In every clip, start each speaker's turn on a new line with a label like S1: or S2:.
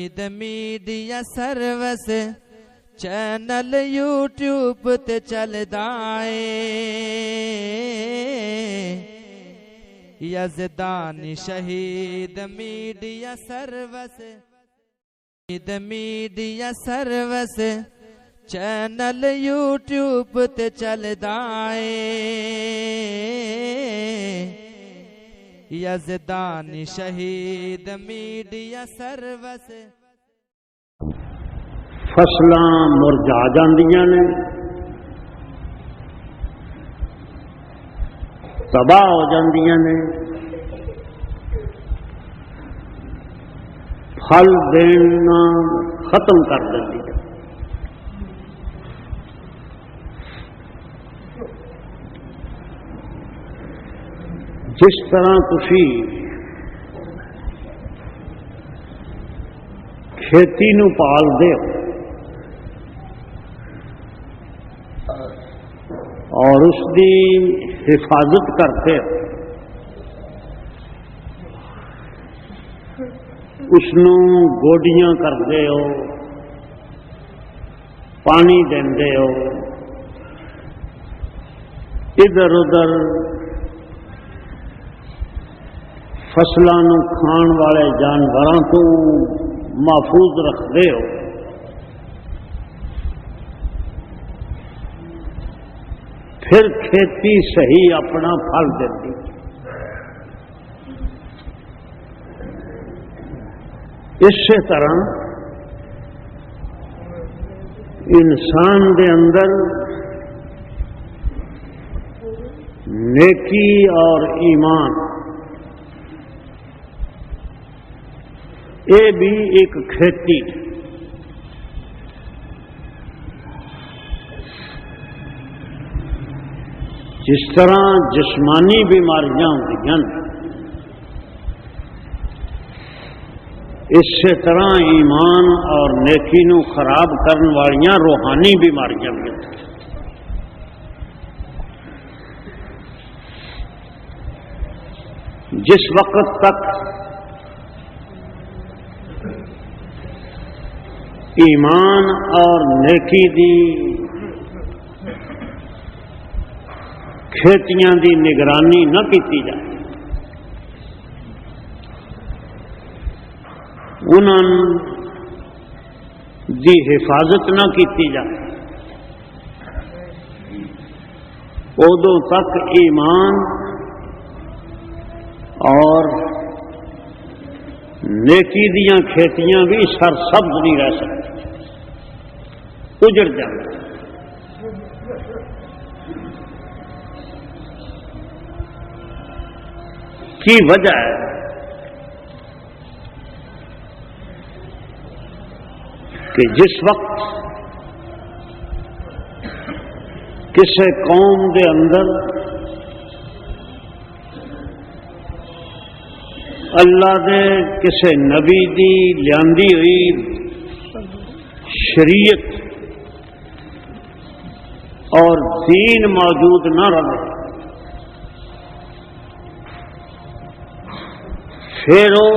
S1: Media service channel YouTube تے چلدا اے یزدانی شہید میڈیا سروس چینل یوٹیوب تے چلدا اے یزدانی شہید میڈیا سروس
S2: فصلاں مرجا جاندیاں نے، تباہ ہو جاندیاں نے، پھل دینا ختم کر دیندی ہے۔ جس طرح تسی کھیتی نو پال دے اور اس دی حفاظت کرتے اس نو گوڈیاں کرتے ہو، پانی دیندے ہو، ادھر ادھر فصلاں نو کھان والے جانوراں تو محفوظ رکھتے ہو، پھر کھیتی صحیح اپنا پھل دیتی۔ اسی طرح انسان دے اندر نیکی اور ایمان یہ بھی ایک کھیتی، جس طرح جسمانی بیماریاں ہوتی ہیں اسی طرح ایمان اور نیکی نو خراب کرنے والیاں روحانی بیماریاں بھی ہوتی ہیں۔ جس وقت تک ایمان اور نیکی دی کھیتیاں دی نگرانی نہ کی جائے، انہاں دی حفاظت نہ کی جائے، ادوں تک ایمان اور نیکی دیاں کھیتیاں بھی سرسبز نہیں رہ سکتی، اجڑ جائیں۔ کی وجہ ہے کہ جس وقت کسی قوم دے اندر اللہ دے کسی نبی دی لیاندی ہوئی شریعت اور دین موجود نہ رہے، پھر وہ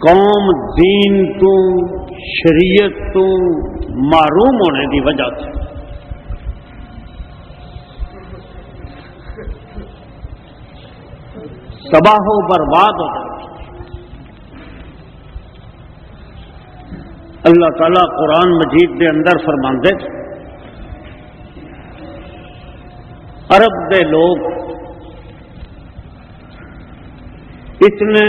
S2: قوم دین تو شریعت تو محروم ہونے کی وجہ سے تباہ و برباد ہو جاتی۔ اللہ تعالیٰ قرآن مجید کے اندر فرماندے عرب دے لوگ اتنے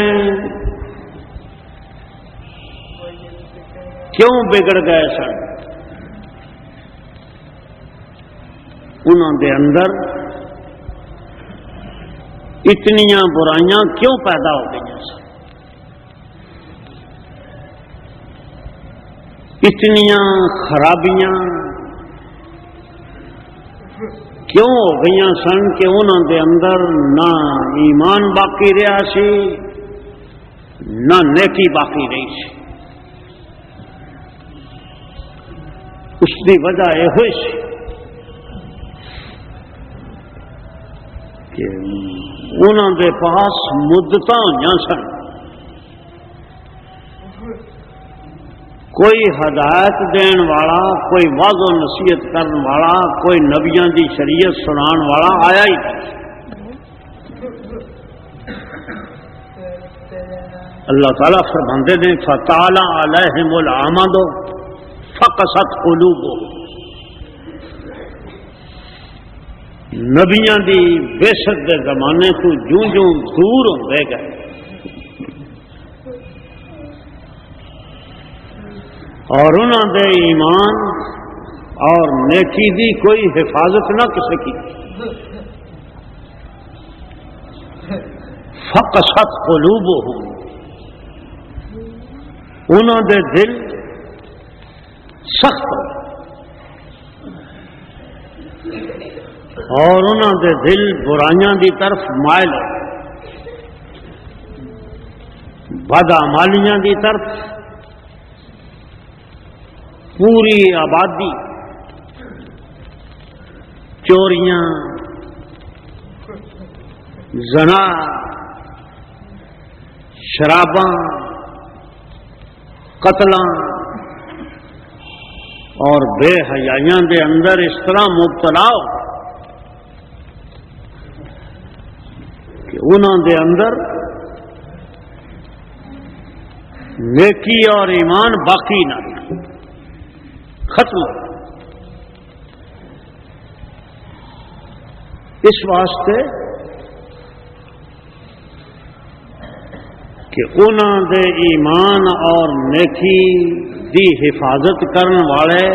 S2: کیوں بگڑ گئے سن، انہوں دے اندر اتنیاں برائیاں کیوں پیدا ہو گئی سن، اتنیاں خرابیاں کیوں ہو گئی سن کہ انہوں دے اندر نہ ایمان باقی رہا سی نہ نیکی باقی رہی سی۔ اس کی وجہ یہ ہوئی سی کہ انہوں دے پاس مدتاں ہوئی سن کوئی ہدایت دین والا، کوئی واض و نصیحت کرن والا، کوئی نبیاں دی شریعت سنان والا آیا ہی نہیں۔ اللہ تعالیٰ فرماندے نے فَطَالَ عَلَيْهِمُ الْعَمَدُ فَقَسَتْ قُلُوبُهُمْ، نبیاں دی بےشک دے زمانے تو جوں جوں دور ہوندے گئے اور انہوں دے ایمان اور نیکی دی کوئی حفاظت نہ کسی کی، فَقَسَتْ قُلُوبُهُمْ، انہوں دے دل سخت ہو اور انہوں دے دل برائیاں دی طرف مائل ہو، بدعمالیاں دی طرف پوری آبادی، چوریاں، زنا، شراباں، قتلاں اور بے حیائیاں دے اندر اس طرح مبتلا ہو کہ انہوں دے اندر نیکی اور ایمان باقی نہ ختم ہو۔ اس واسطے کہ انہوں دے ایمان اور نیکی دی حفاظت کرن والے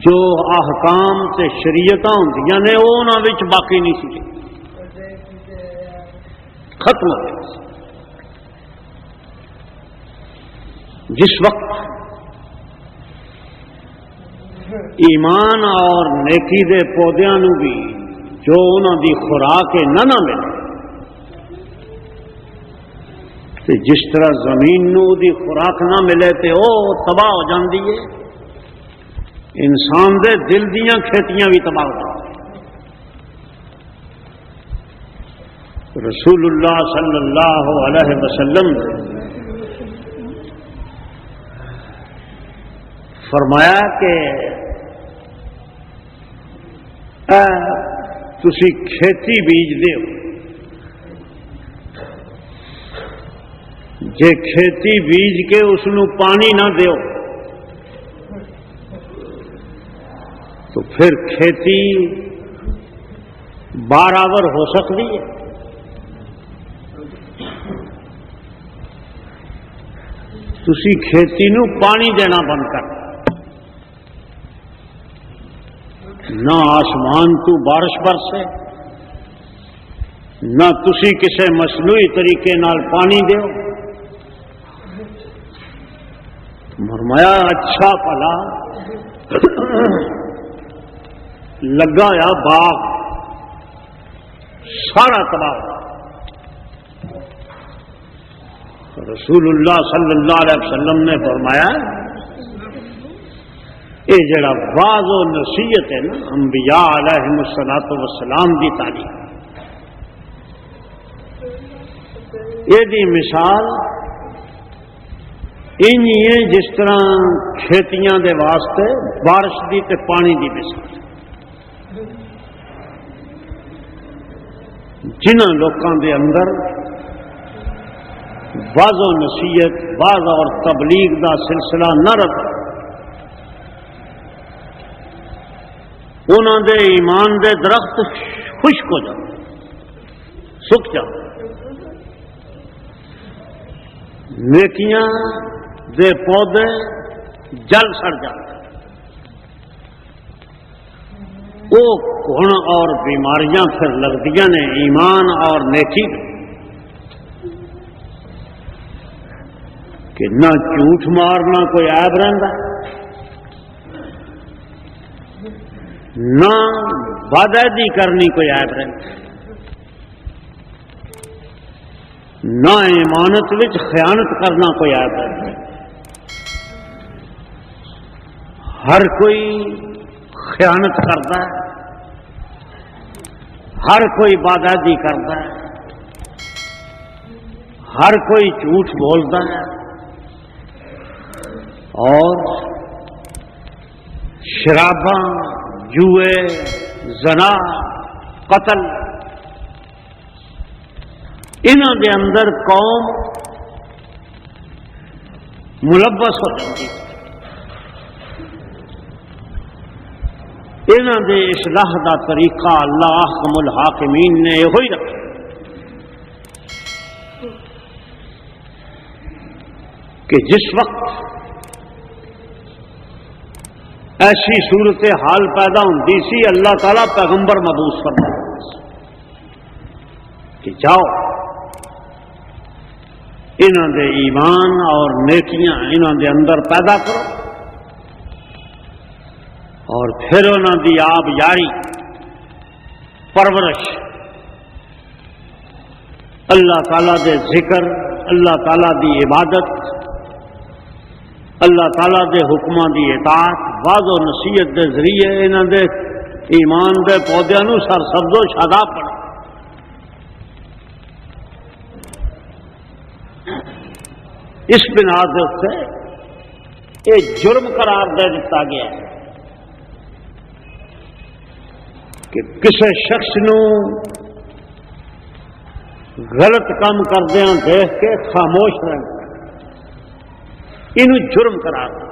S2: جو احکام تے شریعتاں ہوندیاں نے وہ انہاں وچ باقی نہیں سی، ختم ہو گئے۔ جس وقت ایمان اور نیکی دے پودیاں نو بھی جو انہاں دی خوراک نہ ملے، جس طرح زمین نو دی خوراک نہ ملے تے او تباہ ہو جاندی ہے، انسان دے دل دیاں کھیتیاں بھی تباہ ہو جاندی۔ رسول اللہ صلی اللہ علیہ وسلم فرمایا کہ تسی کھیتی بیج دیو، جے کھیتی بیج کے اس نو پانی نہ دیو تو پھر کھیتی برابر ہو سکتی ہے؟ تسی کھیتی نو پانی دینا بند کر، نہ آسمان تو بارش برسے، نہ تسی کسی مصنوعی طریقے نال پانی دیو۔ فرمایا اچھا پلا لگا یا باغ سارا تباہ۔ رسول اللہ صلی اللہ علیہ وسلم نے فرمایا یہ جڑا واض و نصیحت ہے نا انبیاء علیہم الصلوۃ والسلام دی تعلیم، یہ دی مثال انہی ہے جس طرح کھیتیاں دے واسطے بارش دی تے پانی دی مثال۔ جنہاں لوکاں دے اندر واض و نصیحت، واض اور تبلیغ دا سلسلہ نہ رہا، انہاں دے ایمان دے درخت خشک ہو جاتے، سک جاتے، نیکیاں دے پودے جل سڑ جاتے، وہ گن اور بیماریاں پھر لگدیاں نے ایمان اور نیکی کہ نہ جھوٹ مارنا کوئی عیب رہندا، نہ بدعہدی کرنی کوئی عیب رہندا، نہ ایمانت وچ خیانت کرنا کوئی عیب رہندا۔ ہر کوئی خیانت کرتا ہے، ہر کوئی بدعہدی کرتا ہے، ہر کوئی جھوٹ بولتا ہے، اور شراباں، جوئے، زنا، قتل، انہاں دے اندر قوم ملبس ہو جاتی، انہاں دے اصلاح دا طریقہ اللہ احکم الحاکمین نے یہ ہوئی رکھا کہ جس وقت ایسی صورت حال پیدا ہوتی سی اللہ تعالیٰ پیغمبر مبعوث فرماتا کہ جاؤ انہاں دے ایمان اور نیکیاں انہاں دے اندر پیدا کرو اور پھر انہاں دی آب یاری پرورش اللہ تعالیٰ دے ذکر، اللہ تعالیٰ دی عبادت، اللہ تعالیٰ دے حکماں دی اطاعت، واض و نصیحت دے ذریعے انہاں دے ایمان دے پودیاں نو سرسبز و شاداب بنا۔ اس بنا دے اتنے یہ جرم قرار دے دیتا گیا ہے کہ کسی شخص نو غلط کام کردیا دیکھ کے خاموش رہنا، یہ جرم قرار دے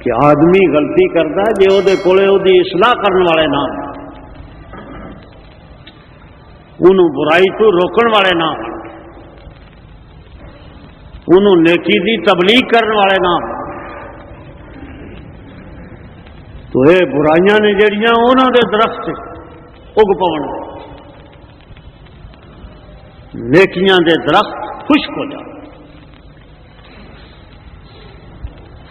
S2: کہ آدمی غلطی کرتا ہے جی وہ کولے وہ اصلاح کرنے والے نہ انہوں برائی تو روکن والے نہ انہوں نیکی دی تبلیغ کرنے والے نہ تو یہ برائیاں نے جڑیاں انہوں دے درخت اگ پون، نیکیاں دے درخت خشک ہو جا۔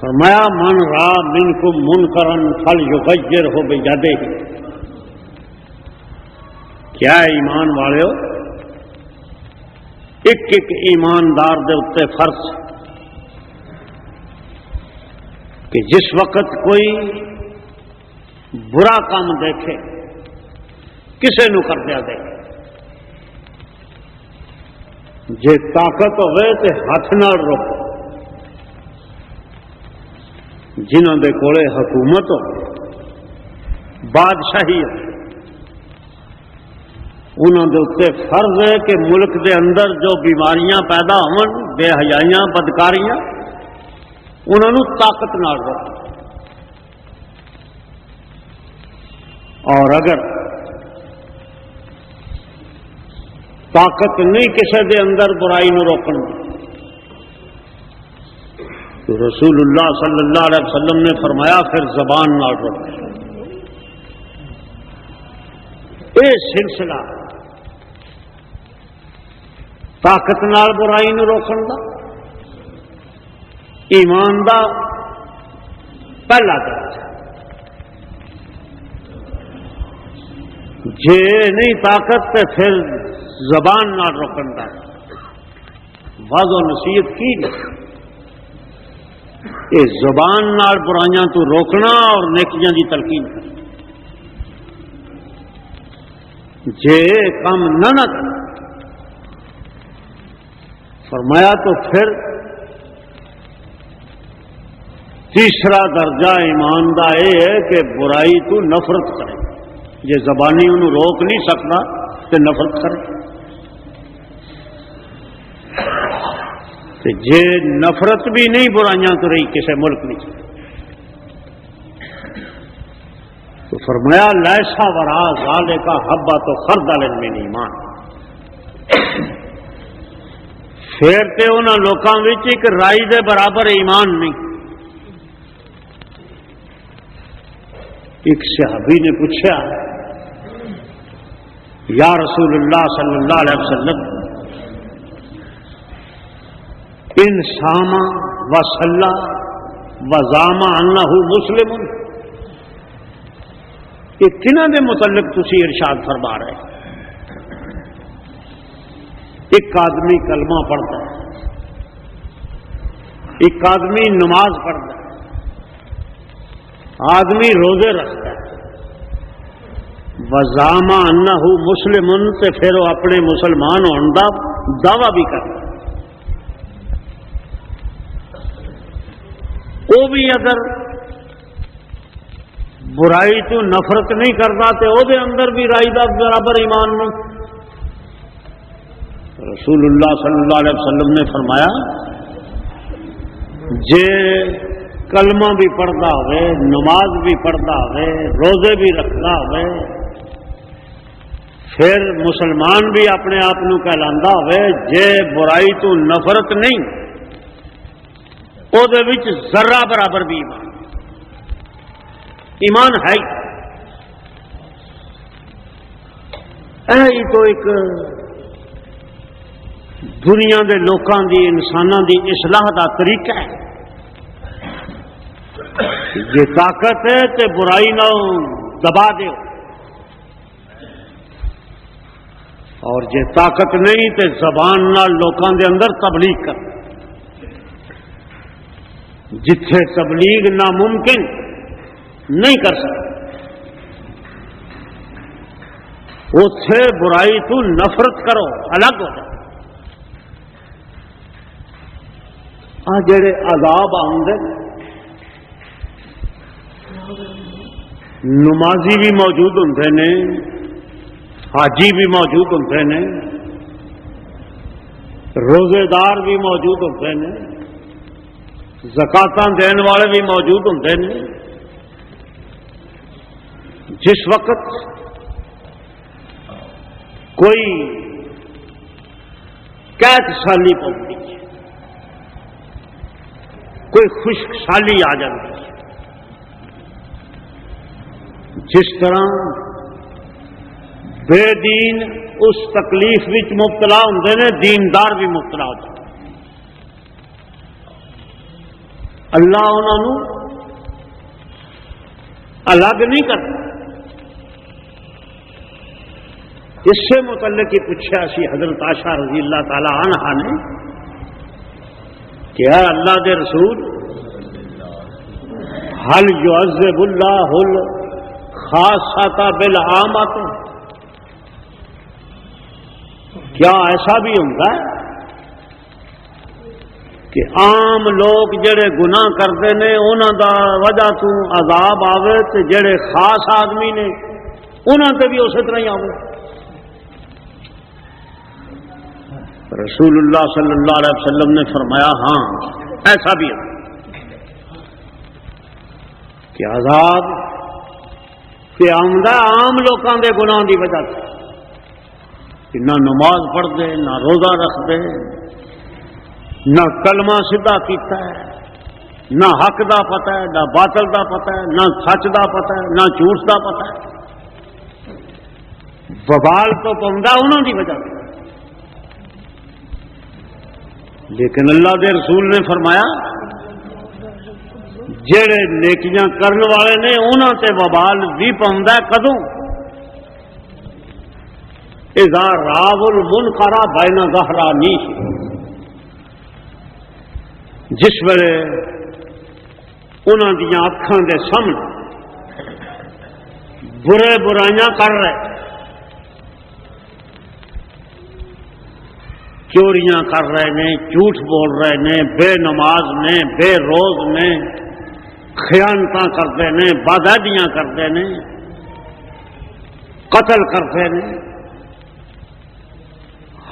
S2: فرمایا من را منکم منکرن فلیغیرہ بیدہ، کیا ایمان والے ہو ایک ایک ایماندار دے اتے فرض کہ جس وقت کوئی برا کام دیکھے کسے نو کردیا دیکھے جے طاقت ہوئے تے ہاتھ نال روکو، جنہوں دے کولے حکومت ہو بادشاہی ہو انہوں دے اتنے فرض ہے کہ ملک دے اندر جو بیماریاں پیدا ہون، بے حیائیاں، بدکاریاں، انہوں نے طاقت نال رکھو، اور اگر طاقت نہیں کسی دے اندر برائی نو روکن تو رسول اللہ صلی اللہ علیہ وسلم نے فرمایا پھر زبان نال روکو۔ یہ سلسلہ طاقت نال برائی نو روکن دا ایمان دا پہلا درجہ، جے نہیں طاقت تے پھر زبان نال روکن دا واض و نصیحت کی یہ زبان نال برائیاں تو روکنا اور نیکیاں دی تلقین کرنا، جے کام نہ کرنا فرمایا تو پھر تیسرا درجہ ایمان دا یہ ہے کہ برائی تو نفرت کرے، یہ زبانی انہوں روک نہیں سکتا تو نفرت کرے، تو جے نفرت بھی نہیں برائیاں تو رہی کسی ملک نہیں تو فرمایا لیسا ورا ذالک حبۃ خردل من ایمان، پھر تے انہاں لوکاں وچ ایک رائی دے برابر ایمان نہیں۔ ایک صحابی نے پوچھا یا رسول اللہ صلی اللہ علیہ وسلم ان سام و صلی و زعم انہ مسلم، یہ کنہاں دے متعلق تسی ارشاد فرما رہے؟ ایک آدمی کلمہ پڑھتا ہے، ایک آدمی نماز پڑھتا ہے، آدمی روزے رکھتا ہے، وزعم انہ مسلم، تے پھر وہ اپنے مسلمان ہونے کا دعویٰ بھی کرتا ہے، وہ بھی اگر برائی تو نفرت نہیں کرتا تو وہ اندر بھی رائی دا برابر ایمان نہیں. رسول اللہ صلی اللہ علیہ وسلم نے فرمایا جے کلمہ بھی پڑھتا ہوئے، نماز بھی پڑھتا ہوئے، روزے بھی رکھتا ہوئے، پھر مسلمان بھی اپنے آپ کو کہلاندہ ہوئے، جے برائی تو نفرت نہیں، او دے وچ ذرہ برابر بھی ایمان ہے. ہی تو ایک دنیا دے لوکاں دی، انساناں دی اصلاح دا طریقہ ہے. جے طاقت ہے تے برائی نہ دبا دیو، اور جے طاقت نہیں تے زبان نال لوکاں دے اندر تبلیغ کر. جتھے تبلیغ ناممکن نہیں کر سکتے اتھے برائی تو نفرت کرو، الگ ہو جاؤ. آ جڑے عذاب آندے نمازی بھی موجود ہوندے نے، حاجی بھی موجود ہوندے نے، روزے دار بھی موجود ہوندے نے، زکاتاں دین والے بھی موجود ہوندے نے. جس وقت کوئی قید سالی پہنچتی ہے، کوئی خشک سالی آ جاتی ہے، جس طرح بے دین اس تکلیف وچ مبتلا ہوندے نے، دیندار بھی مبتلا ہوتے ہیں. اللہ انہوں نے الگ نہیں کرتا. اس سے متعلق ہی پوچھا سی حضرت عائشہ رضی اللہ تعالی عنہا نے کہ اے اللہ دے رسول، حل یعذب اللہ الخاصۃ بالعامۃ، کیا ایسا بھی ہوتا ہے کہ عام لوگ جڑے گناہ کرتے ہیں انہوں دا وجہ تو عذاب آوے تے جڑے خاص آدمی نے انہوں تے بھی اسی طرح ہی آوے؟ رسول اللہ صلی اللہ علیہ وسلم نے فرمایا ہاں ایسا بھی ہے کہ عذاب کہ آمدہ عام لوگوں کے گناہ کی وجہ سے کہ نہ نماز پڑھتے، نہ روزہ رکھتے، نہ کلمہ سیدھا کیتا ہے، نہ حق دا پتہ ہے، نہ باطل دا پتہ ہے، نہ سچ دا پتہ ہے، نہ جھوٹ دا پتہ ہے. وبال تو پوندا انہوں کی وجہ سے. لیکن اللہ دے رسول نے فرمایا جڑے نیکیاں کرن والے نے انہاں تے وبال بھی پوندا ہے. کدوں؟ اذا راو المنکر بین ظہرانی، جس ویلے انہاں دیاں اکھاں دے سامنے برے برائیاں کر رہے، چوریاں کر رہے نے، جھوٹ بول رہے نے، بے نماز نے، بے روز نے، خیانتاں کرتے نے، بدعہدیاں کرتے نے، قتل کرتے نے.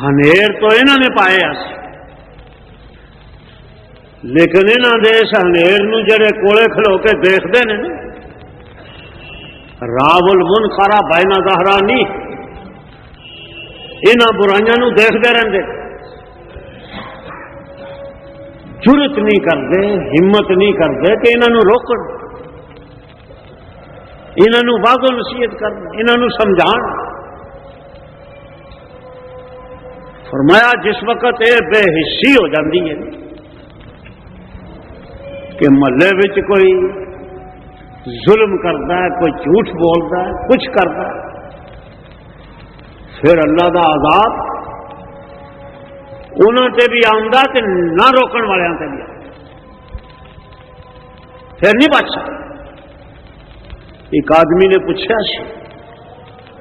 S2: ہنیر تو انہوں نے پائے اسی، لیکن انہوں نے اس ہنیر نو جڑے کولے کھلو کے دیکھتے ہیں نا، راو المنکر بین ظہرانی، انہاں برائیاں نو دیکھتے رہتے، جرت نہیں کرتے، ہمت نہیں کرتے کہ انہوں نے روکن، انہوں نے واضح نصیحت کر، انہوں نے سمجھان. فرمایا جس وقت یہ بے حسی ہو جاتی ہے کہ محلے وچ کوئی ظلم کرتا ہے، کوئی جھوٹ بولتا ہے، کچھ کرتا ہے، پھر اللہ دا عذاب انہوں تے بھی آندا تے نہ روکن والوں تے بھی آندا، پھر نہیں بچ سکتا. ایک آدمی نے پوچھا سی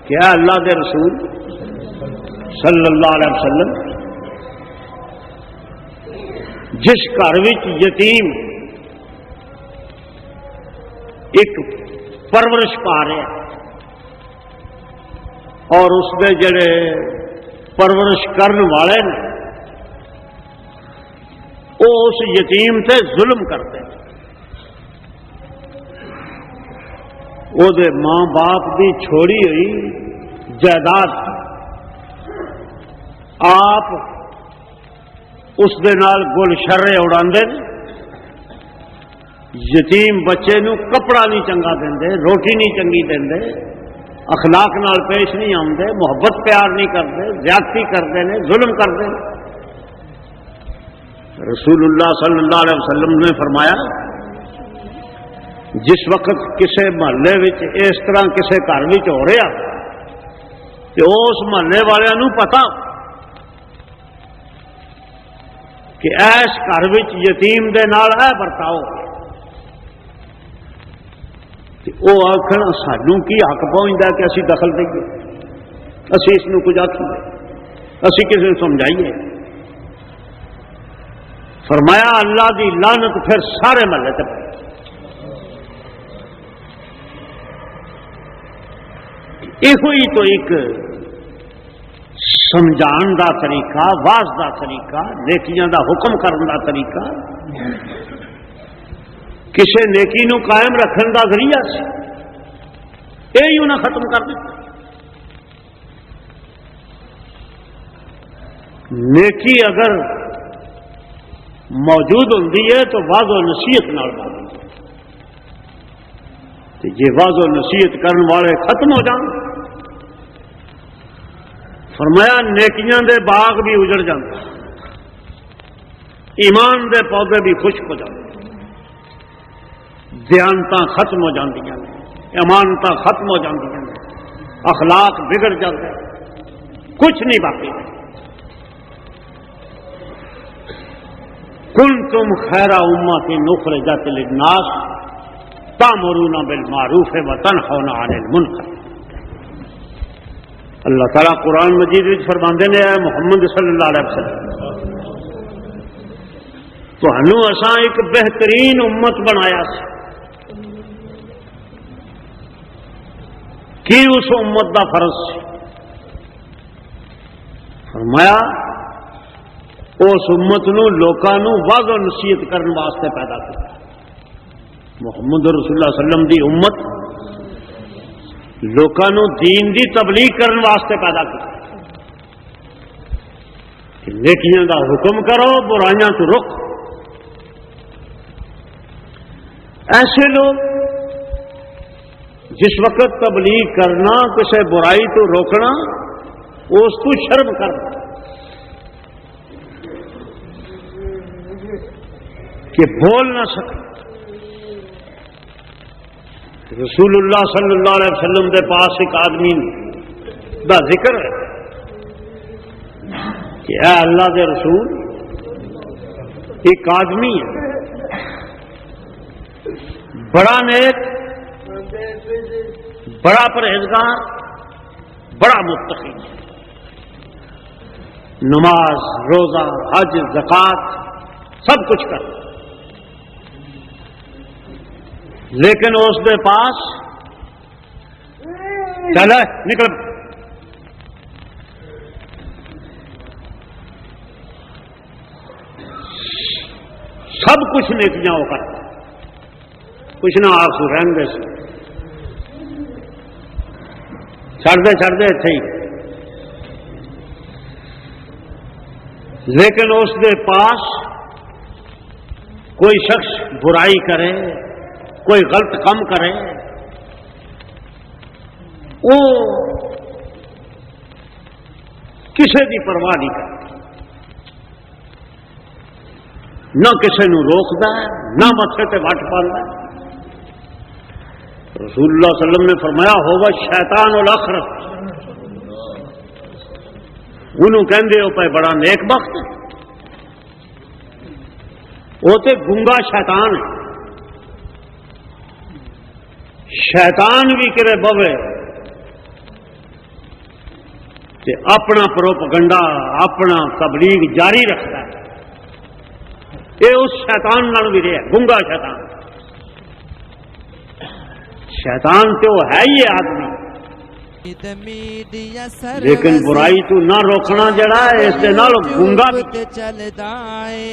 S2: کہ اے اللہ دے رسول صلی اللہ علیہ وسلم، جس گھر وچ یتیم ایک پرورش پا رہا ہے اور اس دے جڑے پرورش کرن والے نے وہ اس یتیم تے ظلم کرتے ہیں. وہ دے ماں باپ دی چھوڑی ہوئی جائیداد آپ اس دے نال گل شرے اڑاندے نے. یتیم بچے نو کپڑا نہیں چنگا دیندے، روٹی نہیں چنگی دیندے، اخلاق نال پیش نہیں آتے، محبت پیار نہیں کرتے، زیادتی کرتے ہیں، ظلم کرتے ہیں. رسول اللہ صلی اللہ علیہ وسلم نے فرمایا جس وقت کسی محلے اس طرح کسی گھر ہو رہا تو اس محلے والوں پتا کہ اس گھر یتیم دے نال ہے برتاؤ، وہ آخر سانوں کی حق پہنچتا کہ اسی دخل دئیے، اسی اس کو کچھ آخیے، اسی کسی کو سمجھائیے. فرمایا اللہ دی لعنت پھر سارے محلے تک. یہ تو ایک سمجھان دا طریقہ، واز دا طریقہ، نیکیاں دا حکم کرن دا طریقہ، کسی نیکی نو قائم رکھن دا ذریعہ سی. یہ انہیں ختم کر دیا. نیکی اگر موجود ہوتی ہے تو واض و نصیحت نال موجود ہے. جی واض و نصیحت کرنے والے ختم ہو جان، فرمایا نیکیاں دے باغ بھی اجڑ جاتے، ایمان دے پودے بھی خشک ہو جاتے، دیانتاں ختم ہو جاندیاں، امانتاں ختم ہو جاندیاں، اخلاق بگڑ جاتے، کچھ نہیں باقی. کنتم خیر امۃ اخرجت للناس تأمرون بالمعروف وتنہون عن المنکر. اللہ تعالیٰ قرآن مجید میں فرماندے نے محمد صلی اللہ علیہ وسلم تو ہنو اساں ایک بہترین امت بنایا سی. کی اس امت دا فرض سی؟ فرمایا اس امت نو لوکاں نو واضح و نصیحت کرنے واسطے پیدا کیا. محمد رسول اللہ صلی اللہ علیہ وسلم دی امت لوکاں نو دین دی تبلیغ کرنے واسطے پیدا کیا کہ نیکیاں دا حکم کرو، برائیاں تو رک. ایسے لوگ جس وقت تبلیغ کرنا، کسی برائی تو روکنا، اس کو شرم کرنا کہ بول نہ سکے. رسول اللہ صلی اللہ علیہ وسلم کے پاس ایک آدمی دا ذکر ہے کہ اے اللہ دے رسول، ایک آدمی ہے بڑا نیک، بڑا پرہیزگار، بڑا متقی، نماز، روزہ، حج، زکوٰۃ سب کچھ کر، لیکن اس دے پاس چل نکل سب کچھ نیکیاں ہو کر کچھ نہ آپ سے رہن دے چڑھتے اتنے ہی، لیکن اس دے پاس کوئی شخص برائی کرے، کوئی غلط کام کرے، وہ کسی کی پرواہ نہیں کرتا، نہ کسی نو روکتا ہے، نہ متھے تے وٹ پاتا ہے. رسول اللہ صلی اللہ علیہ وسلم نے فرمایا ہوگا شیطان الاخرس، انہوں کہندے ہو پہ بڑا نیک بخت ہے، وہ تے گنگا شیطان ہے. شیطان بھی کرے بوے تے اپنا پروپگنڈا، اپنا تبلیغ جاری رکھتا ہے. یہ اس شیطان نال بھی رہا، گنگا شیطان. شیطان تو ہے ہی آدمی،
S1: میڈیا
S2: لیکن برائی تو نہ روکنا جڑا ہے اس دے نال گونگا بھی
S1: چلدا اے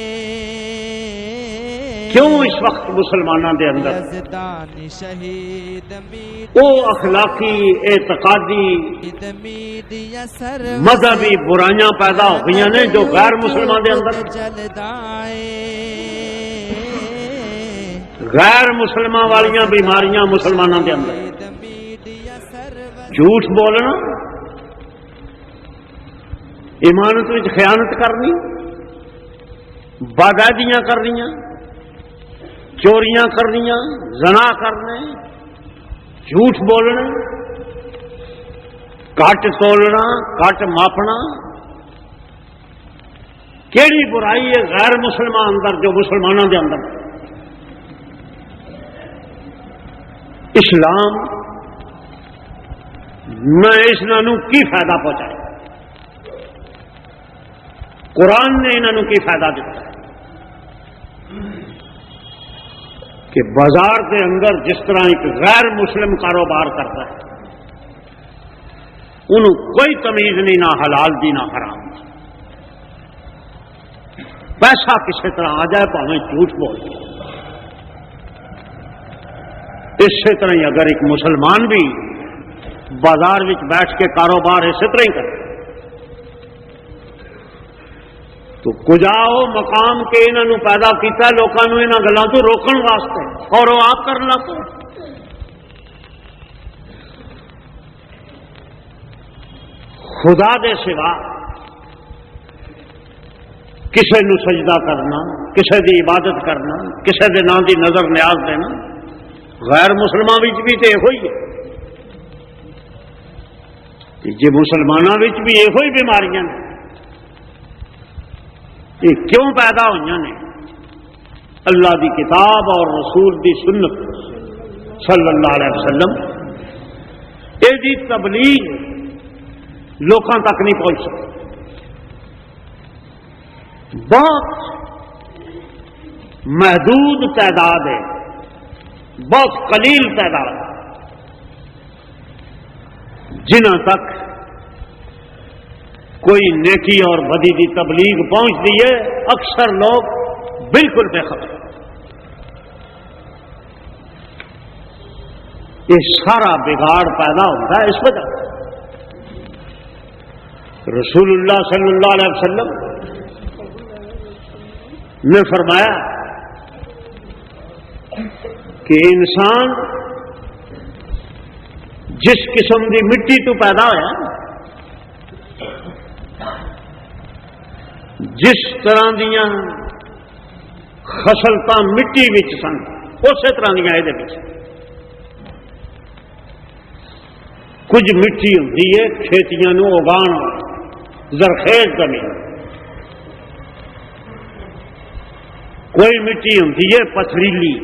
S2: کیوں اس وقت مسلمانوں دے اندر
S1: یزدان شہید
S2: او اخلاقی اعتقادی
S1: میڈیا
S2: مذہبی برائیاں پیدا ہو گئی نے جو غیر مسلمان دے اندر
S1: چلدا اے
S2: غیر مسلمان والیاں بیماریاں مسلمانوں دے اندر جھوٹ بولنا، ایمانت وچ خیانت کرنی، بدعہدیاں کرنیاں، چوریاں کرنیاں، زنا کرنے، جھوٹ بولنا، کٹ تولنا، کٹ ماپنا، کیڑی برائی ہے غیر مسلمان اندر جو مسلمانوں دے اندر؟ اسلام نہ اس انہوں کی فائدہ پہنچایا، قرآن نے انہوں کی فائدہ دیتا ہے کہ بازار کے اندر جس طرح ایک غیر مسلم کاروبار کرتا ہے انہوں کوئی تمیز نہیں، نہ حلال دی نہ حرام دی، پیسہ کسی طرح آ جائے پاویں جھوٹ بول دے۔ اسی طرح ہی اگر ایک مسلمان بھی بازار وچ بیٹھ کے کاروبار اسی طرح ہی کرے تو کجاؤ مقام کے انہوں پیدا کیتا لوگوں نے انہوں گلوں تو روکن واسطے، اور وہ آپ کر لگ خدا دے سوا کسی نو سجدہ کرنا، کسی دی عبادت کرنا، کسی دے نام دی نظر نیاز دینا غیر مسلمان وچ بھی تو یہ ہے جی مسلمانوں وچ بھی یہ بیماریاں نے، یہ کیوں پیدا ہوئی نے؟ اللہ دی کتاب اور رسول دی سنت صلی اللہ علیہ وسلم یہ دی تبلیغ لوکاں تک نہیں پہنچ سکتی، بہت محدود تعداد ہے، بہت قلیل تعداد جنہاں تک کوئی نیکی اور بدی دی تبلیغ پہنچتی ہے، اکثر لوگ بالکل بے خبر۔ یہ سارا بگاڑ پیدا ہوتا ہے اس وجہ سے۔ رسول اللہ صلی اللہ علیہ وسلم نے فرمایا کہ انسان جس قسم کی مٹی تو پیدا ہوا، جس طرح دیا خصلتاں مٹی وچ سن اسی طرح دیا یہ کچھ مٹی ہوتی ہے کھیتیاں نو اگان زرخیز زمین، کوئی مٹی ہوتی ہے پتھریلی،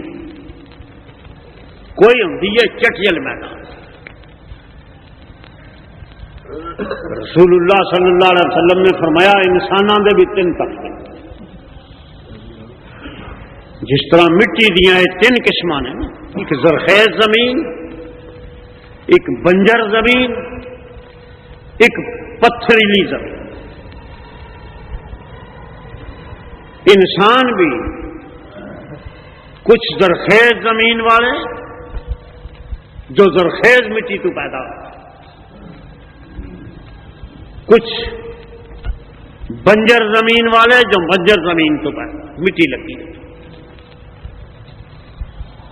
S2: کوئی ہوتی ہے چٹیل میدان۔ رسول اللہ صلی اللہ علیہ وسلم نے فرمایا انسانوں کے بھی تین طبقے، جس طرح مٹی دیا یہ تین قسم نے، ایک زرخیز زمین، ایک بنجر زمین، ایک پتھریلی زمین۔ انسان بھی کچھ زرخیز زمین والے جو زرخیز مٹی تو پیدا ہو، کچھ بنجر زمین والے جو بنجر زمین تو پیدا مٹی لگی،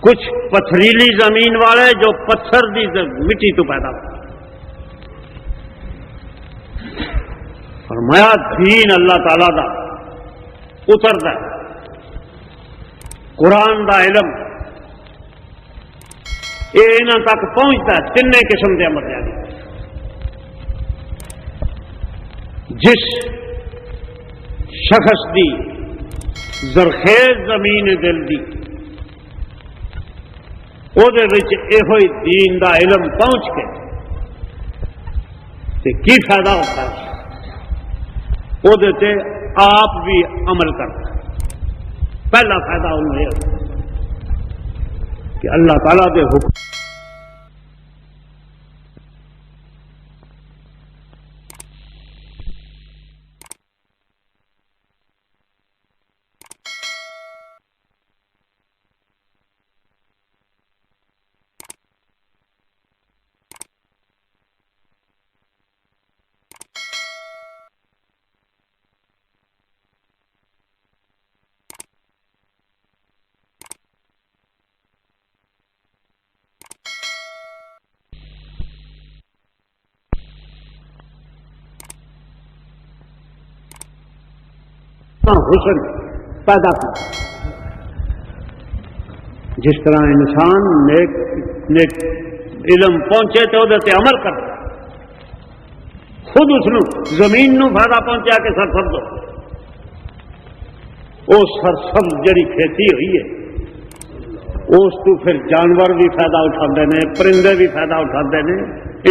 S2: کچھ پتھریلی زمین والے جو پتھر دی مٹی تو پیدا ہو۔ فرمایا دین اللہ تعالی دا اترتا ہے، قرآن دا علم یہ انہاں تک پہنچتا ہے تین قسم کے عملیات۔ جس شخص دی زرخیز زمین دل دی او دے وچ یہ دین دا علم پہنچ کے تے کی فائدہ ہوتا ہے؟ وہ تے آپ بھی عمل کرتا ہے۔ پہلا فائدہ انہوں نے کہ اللہ تعالیٰ دے حکم کا حسن پیدا کر. جس طرح انسان نیک علم پہنچے تو وہ عمل کر خود اس زمین نو فائدہ پہنچا کہ سرسبز وہ سرسبز جڑی کھیتی ہوئی ہے اس تو پھر جانور بھی فائدہ اٹھاتے ہیں, پرندے بھی فائدہ اٹھاتے ہیں,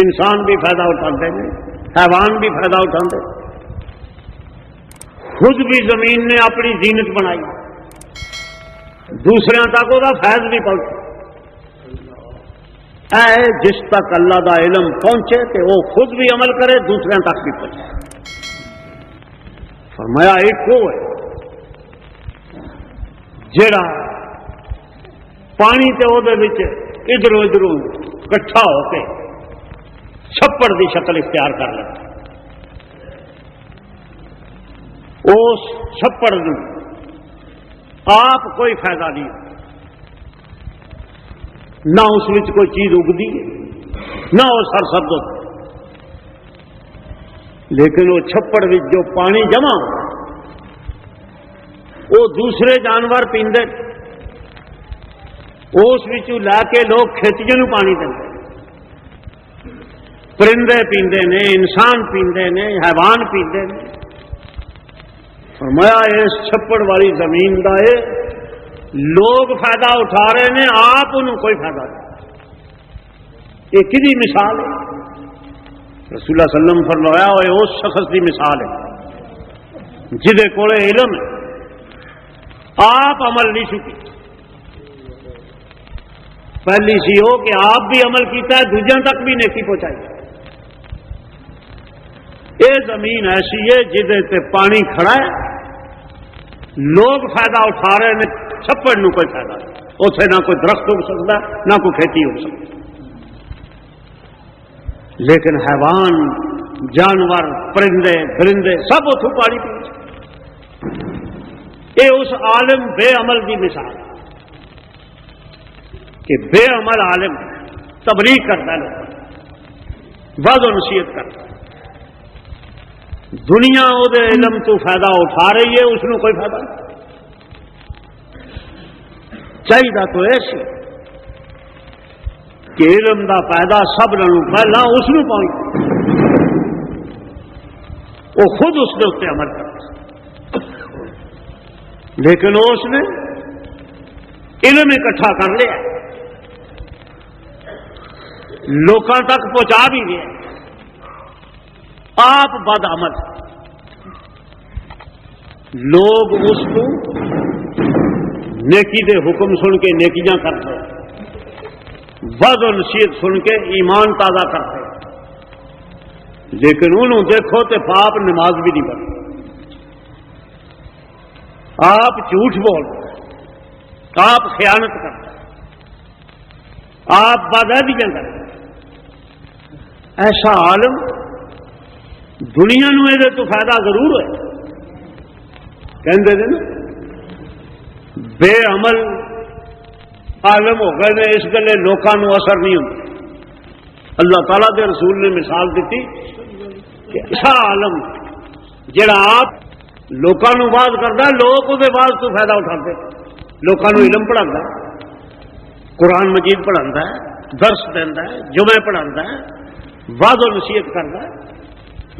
S2: انسان بھی فائدہ اٹھاتے ہیں, حیوان بھی فائدہ اٹھاتے. خود بھی زمین نے اپنی زینت بنائی, دوسرے تک وہ فیض بھی پہنچے. اے جس تک اللہ دا علم پہنچے کہ وہ خود بھی عمل کرے, دوسرے تک بھی پہنچے. فرمایا ایک وہ ہے جڑا پانی تے وہ ادھروں ادھروں کٹھا ہو کے چھپڑ دی شکل اختیار کر لے. اس چھپڑ نو آپ کوئی فائدہ نہیں, نہ اس وچ کوئی چیز اگتی ہے, نہ وہ سرسبز ہوتا. لیکن وہ چھپڑ وچ جو پانی جمع وہ دوسرے جانور پیندے, اس وچوں لے کے لوگ کھیتیاں نو پانی دیں, پرندے پیندے نے, انسان پیندے نے, حیوان پیندے نے. فرمایا اس چھپڑ والی زمین دا لوگ فائدہ اٹھا رہے ہیں, آپ انہوں کوئی فائدہ نہیں. یہ کدی مثال ہے؟ رسول اللہ صلی اللہ علیہ وسلم فرمایا وہ اس شخص کی مثال ہے جہدے کول علم ہے, آپ عمل نہیں چکی. پہلی سی ہو کہ آپ بھی عمل کیتا ہے, دوجیاں تک بھی نیکی پہنچائی. یہ زمین ایسی ہے جہدے تے پانی کھڑا ہے, لوگ فائدہ اٹھا رہے ہیں, چھپڑ نو کوئی فائدہ نہیں. اتنے نہ کوئی درخت ہو سکتا ہے, نہ کوئی کھیتی ہو سکتی. لیکن حیوان, جانور, پرندے, درندے سب اتوں پانی پی. یہ اس عالم بے عمل کی مثال کہ بے عمل عالم تبلیغ کرتا ہے, وعظ و نصیحت کرتا ہے. دنیا وہ علم تو فائدہ اٹھا رہی ہے, اس کو کوئی فائدہ نہیں. چاہیے تو ایسے کہ علم دا فائدہ سب نالوں پہلا اس کو پہنچ, وہ خود اس کے اتنے عمل کرتا. لیکن اس نے علم اکٹھا کر لیا, لوکاں تک پہنچا بھی گیا, آپ بد عمل. لوگ اس کو نیکی دے حکم سن کے نیکیاں کرتے, وعظ و نصیحت سن کے ایمان تازہ کرتے. لیکن انہوں دیکھو تو پاپ نماز بھی نہیں پڑھتے, آپ جھوٹ بولتے, آپ خیانت کرتے, آپ بدعہدیاں کرتے. ایسا عالم دنیا نو یہ تو فائدہ ضرور ہے. کہندے نے نا بے عمل عالم ہو گئے نے, اس گلے لوکاں نو اثر نہیں ہوتا. اللہ تعالیٰ دے رسول نے مثال دیتی کہ ایسا عالم جڑا آپ لوکاں نو واز کرتا ہے, لوگ وہ واز تو فائدہ اٹھاتے, لوکاں نو علم پڑھاتا ہے, قرآن مجید پڑھاتا ہے, درس دینا ہے, جمعے پڑھاتا ہے, واز و نصیحت کرتا ہے,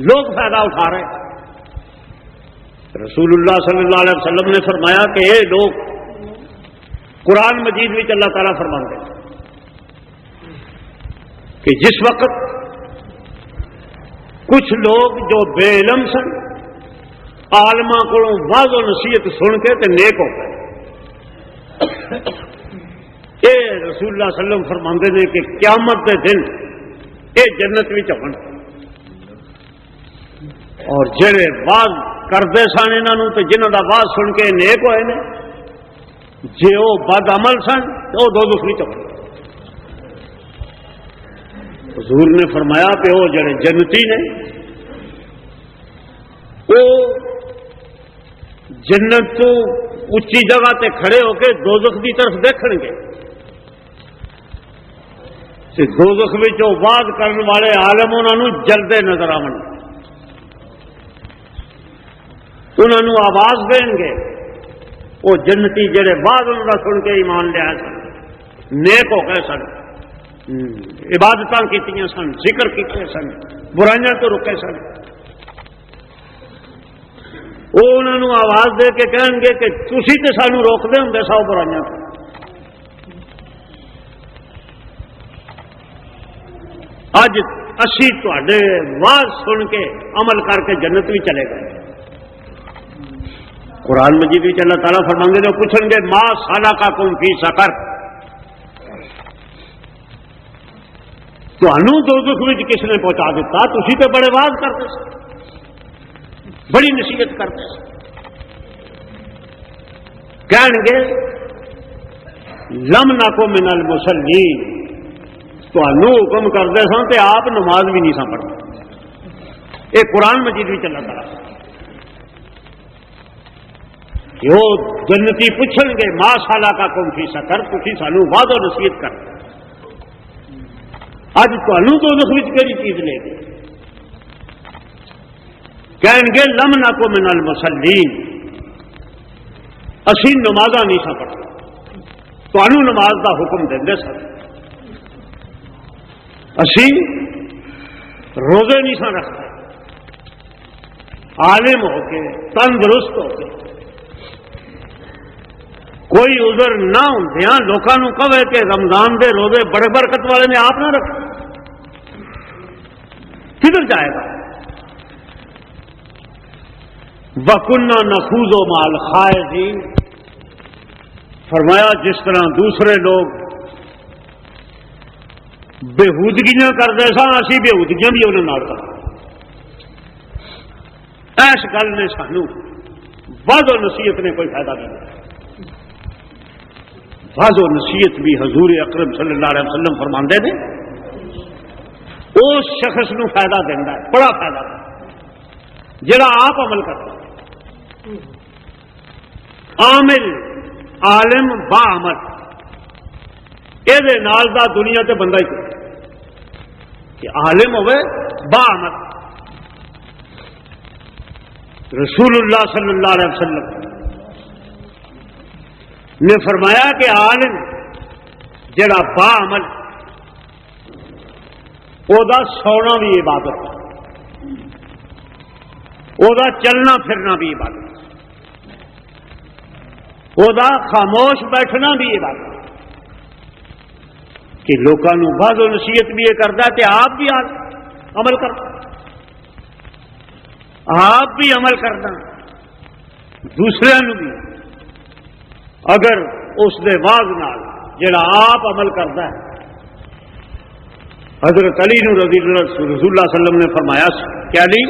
S2: لوگ فائدہ اٹھا رہے ہیں. رسول اللہ صلی اللہ علیہ وسلم نے فرمایا کہ یہ لوگ قرآن مجید میں اللہ تعالیٰ فرماتے ہیں کہ جس وقت کچھ لوگ جو بے علم سن عالماں کو واضح و نصیحت سن کے تے نیک ہو گئے. یہ رسول اللہ صلی اللہ علیہ وسلم فرماتے ہیں کہ قیامت کے دن یہ جنت بھی چون, اور جڑے واز کرتے سن انہوں تو جنہوں کا واز سن کے نیک ہوئے نے, جے وہ بد عمل سن تو وہ دوزخ بھی چون. حضور نے فرمایا کہ وہ جڑے جنتی نے وہ جنت تو اچھی جگہ تے کھڑے ہو کے دوزخ کی طرف دیکھن گے. دوزخ میں واز کرنے والے عالم انہوں جلدے نظر آن. انہوں نے آواز دیں گے وہ جنتی جڑے بعد ان کا سن کے ایمان لیا سن، نیک ہو گئے سن، عبادتاں کیتیاں سن، ذکر کیتے سن، برائیاں تو رکے سن، وہ انہوں نے آواز دے کے کہیں گے کہ تسی تے سانو روکدے ہوندے سو برائیاں تو، اج اسی تواڈے واز سن کے عمل کر کے جنت بھی چلے گئے۔ قرآن مجید بھی اللہ تعالیٰ فرماندے نے، پوچھیں گے ما سلککم فی سقر، تانوں دوزخ وچ کس نے پہنچا دیتا؟ تسی تے بڑے واز کرتے سی، بڑی نصیحت کرتے سی۔ کہیں گے لم نکو من المصلین، تانوں حکم کرتے سن تے آپ نماز بھی نہیں سن پڑھتے۔ یہ قرآن مجید بھی اللہ تعالیٰ کہ وہ جنتی پوچھیں گے ما سلککم فی سقر، تسی سانوں واض و نصیحت کر، اج تانوں دوزخ وچ کیڑی چیز لے گئے؟ کہیں گے لم نکو من المصلین، اسی نمازاں نہیں سن پڑھتے، تانوں نماز دا حکم دیندے سن، اسی روزے نہیں سن رکھتے، عالم ہو کے تندرست ہو کے کوئی عذر نہ ہوندیاں لوکاں نوں کہے کہ رمضان دے روزے بڑے برکت والے نے آپ نہ رکھے، کدھر جائے گا؟ وَكُنَّا نَخُوضُ مَعَ الْخَائِضِينَ، فرمایا جس طرح دوسرے لوگ بےہودگیاں کرتے سن، اسی بےہودگیاں بھی انہوں نے کرتے۔ اس گل نے سانو واض و نصیحت نے کوئی فائدہ نہیں دیا۔ واض و نصیحت بھی حضور اکرم صلی اللہ علیہ وسلم فرماندے نے اس شخص نو فائدہ دینا ہے، بڑا فائدہ جڑا آپ عمل کرتا ہے۔ عامل عالم با عمل، یہ نال دا دنیا تے بندہ ہی کہ عالم ہوئے با عمل۔ رسول اللہ صلی اللہ علیہ وسلم نے فرمایا کہ عالم جڑا با عمل، او دا سونا بھی عبادت، او دا چلنا پھرنا بھی عبادت، او دا خاموش بیٹھنا بھی عبادت، کہ لوگوں کو واض و نصیحت بھی یہ کرتا ہے کہ آپ بھی عمل کرنا، آپ بھی عمل کرنا، دوسرے نو بھی اگر اس دے واض نال جڑا آپ عمل کرتا ہے۔ حضرت علی نو رضی اللہ رسول اللہ صلی اللہ علیہ وسلم نے فرمایا کہ علی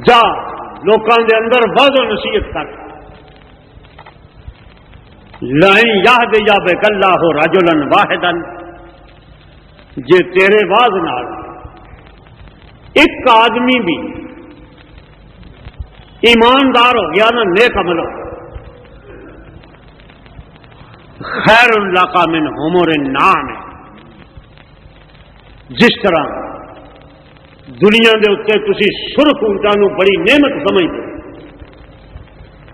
S2: جا لوکاں دے اندر واض و نصیحت کر، لائن یہد یا بک اللہ رجلا واحدا، جے تیرے واض نال ایک آدمی بھی ایماندار ہو گیا نا، نیک عمل ہو، خیر لک من حمر النعام، جس طرح دنیا دے اتنے تسی سرخ اونٹاں نو بڑی نعمت سمجھتے،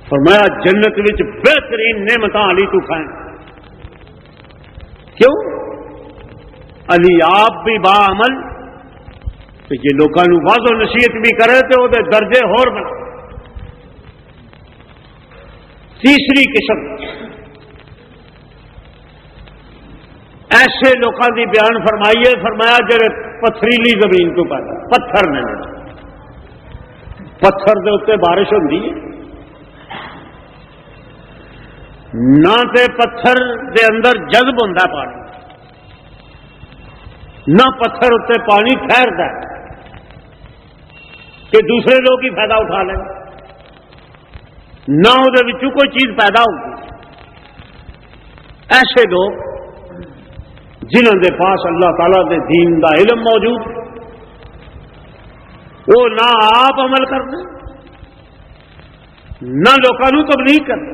S2: فرمایا جنت وچ بہترین نعمتاں علی تو کھائیں۔ کیوں؟ علی آپ بھی با عمل، تو جی لوگوں کو واض و نصیحت بھی کرے تو وہ درجے ہور بنا۔ تیسری قسم ایسے لوگوں کی بیان فرمائیے، فرمایا جڑے پتھریلی زمین تو پیدا، پتھر نے، پتھر دے اتنے بارش ہوتی ہے، نہ تے پتھر دے اندر جذب ہوتا پانی، نہ پتھر اتنے پانی ٹھہرتا ہے کہ دوسرے لوگ ہی فائدہ اٹھا لیں، نہ وہ کوئی چیز پیدا ہوگی۔ ایسے لوگ جنہوں دے پاس اللہ تعالیٰ دے دین دا علم موجود، وہ نہ آپ عمل کرتے نہ لوگوں تبلیغ کرتے،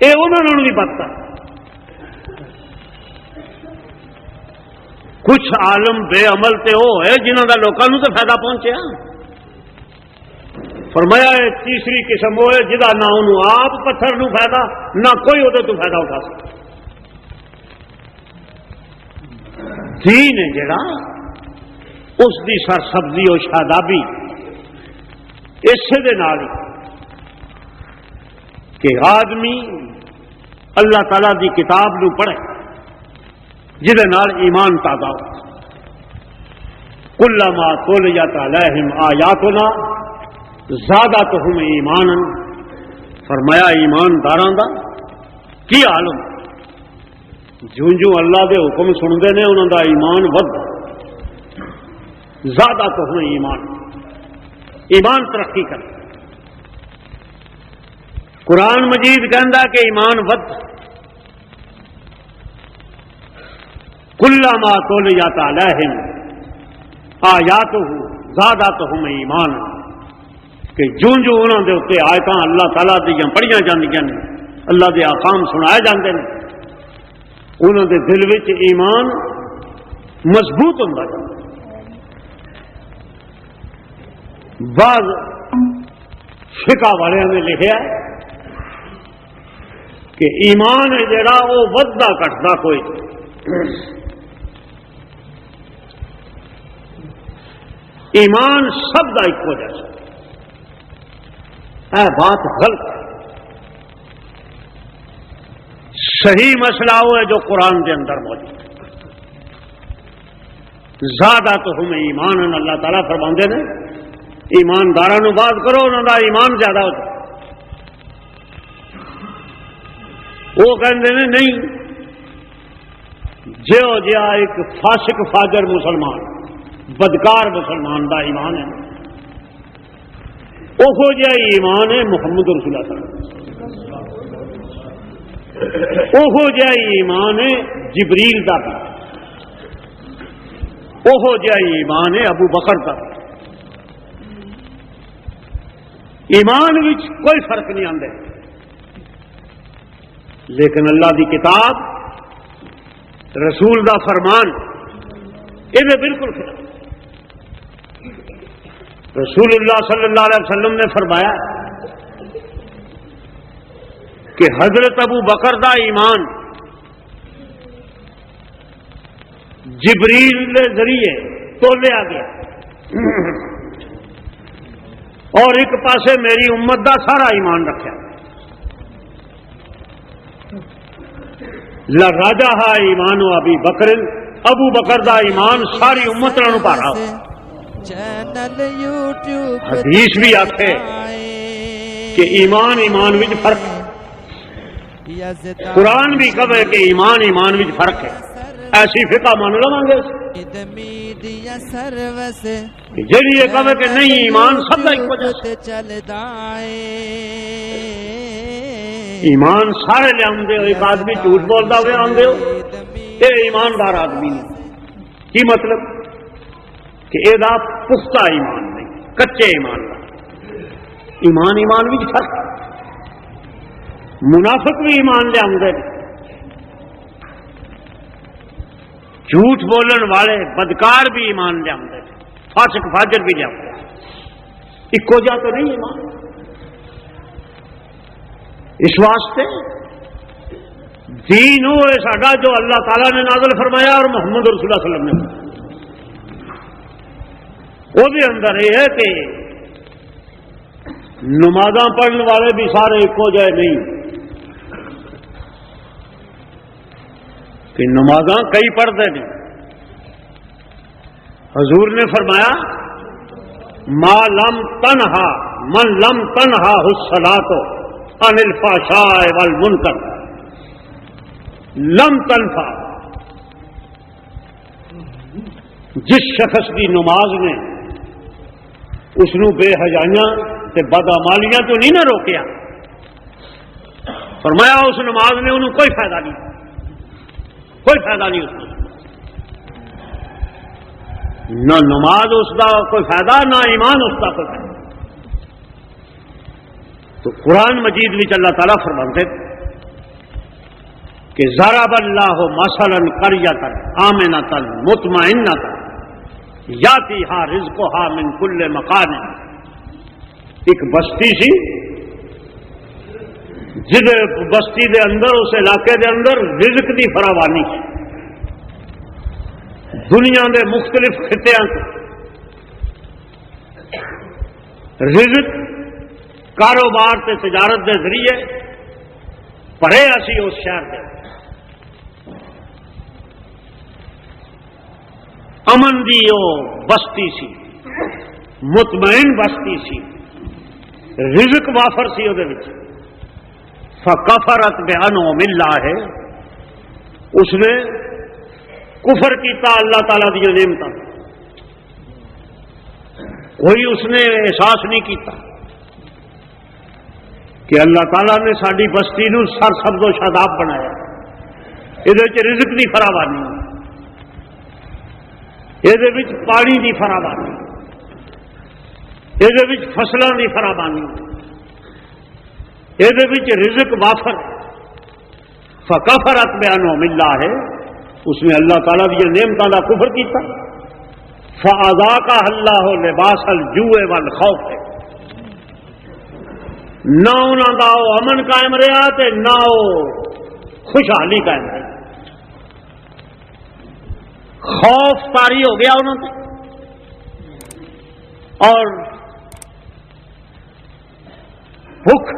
S2: یہ انہوں نے بھی پتا کچھ عالم بے عمل تے وہ ہے جنہوں کا لوگوں تے فائدہ پہنچیا. فرمایا ہے تیسری قسم وہ ہے جہاں نہ انہوں آپ پتھر نو فائدہ نہ کوئی وہ تو فائدہ اٹھا سکتا. دین ہے جڑا اس دی سرسبزی اور شادابی اسے دے نال ہی کہ آدمی اللہ تعالی دی کتاب نو پڑھے جہدے نال ایمان تازہ ہو. کلما تلیت علیہم آیاتنا زادتہم ایمانا. فرمایا ایمانداراں دا کی حال ہوں جو اللہ دے حکم سنتے ہیں انہوں دا ایمان ود زادتہم ایمان. ایمان ترقی کر. قرآن مجید کہندا کہ ایمان ود. کلما تلیت علیہم آیاتہ زادتہم ایمانا کہ جو انہوں دے اتنے آیتاں اللہ تعالیٰ دیاں پڑھیاں جاندیاں نے اللہ دے احکام سنائے جاندے ہیں انہوں دے دل وچ ایمان مضبوط ہوندا ہے. بعض فقہ والوں نے لکھا کہ ایمان ہے جڑا وہ وددا گھٹدا کوئی ایمان سب کا ایک ہو جیسا. اے بات غلط ہے. صحیح مسئلہ وہ ہے جو قرآن کے اندر موجود ہے. زادتہم ایمان. اللہ تعالیٰ فرماندے نے ایمانداراں بات کرو انہوں کا ایمان زیادہ ہو جائے. وہ کہتے ہیں نہیں جو جہا ایک فاسق فاجر مسلمان بدکار مسلمان دا ایمان ہے وہ جہا ایمان ہے محمد رسول اللہ صلی اللہ علیہ وسلم. وہ جہا ایمان ہے جبریل دا بھی. وہ جہا ایمان ہے ابو بکر دا. ایمان وچ کوئی فرق نہیں آتا لیکن اللہ دی کتاب رسول دا فرمان یہ بالکل خلاف. رسول اللہ صلی اللہ علیہ وسلم نے فرمایا کہ حضرت ابو بکر دا ایمان جبریل کے ذریعے تولیا گیا اور ایک پاسے میری امت دا سارا ایمان رکھا. راجا ایمان ابی بکر. ابو بکر دا ایمان ساری امت نوں پارا. حدیث بھی آتے کہ ایمان وچ فرق ہے. قرآن بھی کہے کہ ایمان وچ فرق ہے. ایسی فقہ مان لو گے جی یہ کہے کہ نہیں ایمان سب کا ایک وجہ ایمان سارے لے آدھے ہو. ایک آدمی جھوٹ بولتا ہوئے آدھے ہو یہ ایماندار آدمی نہیں. کی مطلب کہ یہ پختہ ایمان نہیں کچے ایمان کا ایمان بھی فرق. منافق بھی ایمان لے آدھے جھوٹ بولن والے بدکار بھی ایمان لے آدھے فاسق فاجر بھی لے آدھے. ایکو جا تو نہیں ایمان. اس واسطے دین وہ ہے ساڈا جو اللہ تعالیٰ نے نازل فرمایا اور محمد رسول اللہ صلی اللہ علیہ وسلم نے. وہ بھی اندر یہ ہے کہ نمازاں پڑھنے والے بھی سارے ایک ہو جائے نہیں کہ نمازاں کئی پڑھتے نہیں. حضور نے فرمایا ما لم تنہا من لم تنہا الصلاۃ عن الفحشاء والمنکر لم تنفع. جس شخص کی نماز نے اس نو بے حیائیاں تے بدعمالیاں تو نہیں نہ روکیا فرمایا اس نماز نے انہوں کوئی فائدہ نہیں اس کو. نہ نماز اس کا کوئی فائدہ نہ ایمان اس کا کوئی فائدہ. تو قرآن مجید میں اللہ تعالیٰ فرماتے کہ ضرب اللہ مثلا قریۃ آمنۃ مطمئنۃ یاتیھا رزقھا من کل مکان. ایک بستی سی جس بستی دے اندر اس علاقے دے اندر رزق دی فراوانی سی. دنیا دے مختلف خطیاں رزق کاروبار تے تجارت دے ذریعے پڑے اسی اس شہر دے امن دی وہ بستی سی، مطمئن بستی سی، رزق وافر سی وہ فکفرت بانعم اللہ، اس نے کفر کیتا اللہ تعالی دی نعمتاں، کوئی اس نے احساس نہیں کیتا کہ اللہ تعالیٰ نے ساری بستی نو سر سبز و شاداب بنایا، یہ رزق دی فراوانی، یہ پانی دی فراوانی، یہ فصلوں دی فراوانی، یہ رزق وافر. فکفرت بانعم اللہ ہے، اس نے اللہ تعالیٰ کی نعمتوں کا کفر کیتا. فاذاقها اللہ لباس الجوع والخوف، نہ انہوں کا وہ امن قائم رہا تے نہ وہ خوشحالی قائم رہی. خوف طاری ہو گیا انہوں نے، اور بھوک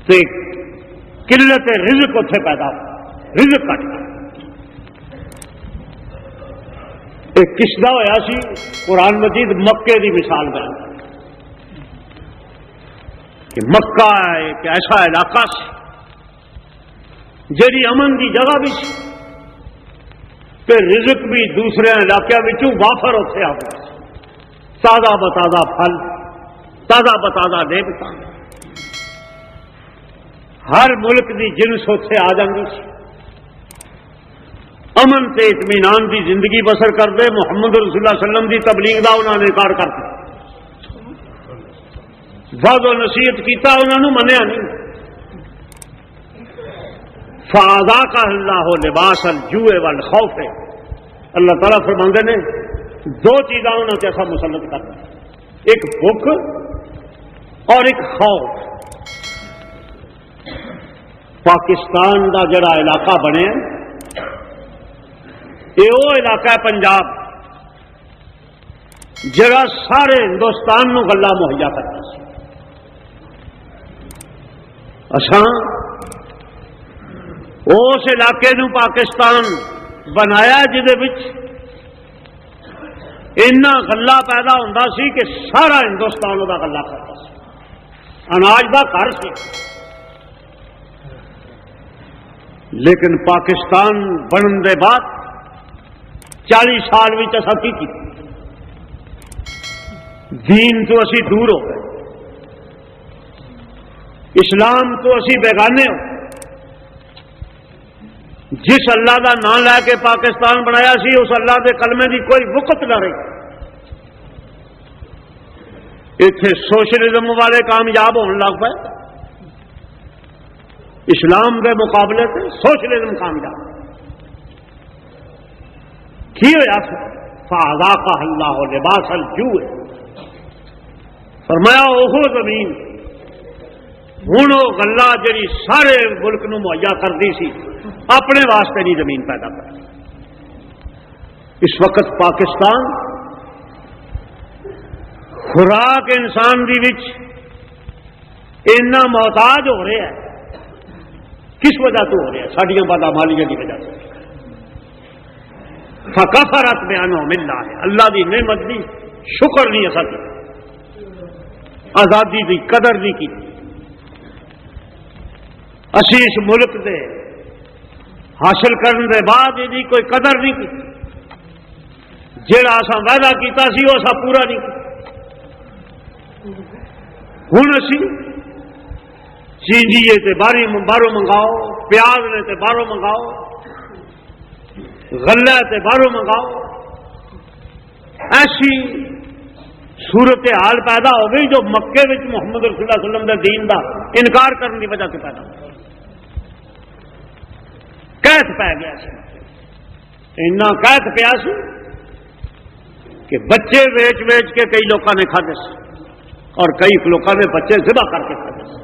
S2: تے قلت رزق اتنے پیدا ہو، رزق کٹ گیا. ایک قصہ ہوا سی قرآن مجید مکے دی مثال بیان کہ مکہ ایک ایسا علاقہ سی جیڑی امن دی جگہ بھی سی کہ رزق بھی دوسرے علاقوں وافر اتنے آ گیا، تازہ بتازہ پھل، تازہ بتازہ نعمتاں، ہر ملک دی جنس اتنے آ جاتی سی. امن تے اطمینان دی زندگی بسر کرتے. محمد رسول اللہ صلی اللہ علیہ وسلم دی تبلیغ دا انہوں نے انکار کرتا، وعد و نصیحت کیتا انہوں نے منیا نہیں. فاذاقها اللہ لباس الجوع والخوف، اللہ تعالیٰ فرماندے نے دو چیزاں انہوں نے ایسا مسلط کرنا، ایک بھوک اور ایک خوف. پاکستان دا جڑا علاقہ بنے یہ وہ علاقہ ہے پنجاب جڑا سارے ہندوستان نو غلہ مہیا کرتا سی. اساں اس علاقے نو پاکستان بنایا جہدے وچ اتنا غلہ پیدا ہوتا سی کہ سارا ہندوستان دا غلہ کرتا سی، اناج دا گھر سی. لیکن پاکستان بننے دے بعد 40 سال میں اصا کی دین تو اسی دور ہو گئے، اسلام تو اسی بیگانے ہو. جس اللہ کا نام لے کے پاکستان بنایا سی اس اللہ کے کلمے کی کوئی وقت نہ رہی. اتنے سوشلزم والے کامیاب ہونے لگ پے، اسلام کے مقابلے سے سوشلزم کامیاب. کی ہوا فاذاقها اللہ لباس الجوع، فرمایا وہ زمین ہوں وہ گلا جی سارے ملک نو مہیا کرتی سی اپنے واسطے نہیں زمین پیدا کر. اس وقت پاکستان خوراک انسان دی وچ اتنا محتاج ہو رہا ہے. کس وجہ تو ہو رہا ہے؟ ساڈیاں بدعمالیاں کی وجہ سے. فکفرت بانعم اللہ، اللہ دی نعمت دی شکر نہیں ایسا کی، آزادی دی قدر نہیں کی. اسی اس ملک دے حاصل کرنے دے بعد یہ کوئی قدر نہیں کی. جہاں اساں وعدہ کیتا سی وہ اساں پورا نہیں کیا. ہن اسی چینجیے تے باہروں منگاؤ، پیاز نے تے باہروں منگاؤ، غلہ تے باہروں منگاؤ. ایسی صورت حال پیدا ہو گئی جو مکے وچ محمد رسول اللہ صلی اللہ علیہ وسلم دے دین دا انکار کرنے کی وجہ سے پیدا ہو. قحط پی گیا سی، اتنا قحط پیا سی کہ بچے ویچ ویچ کے کئی لوگوں نے کھادے سی، اور کئی لوگوں نے بچے ذبح کر کے کھادے سی،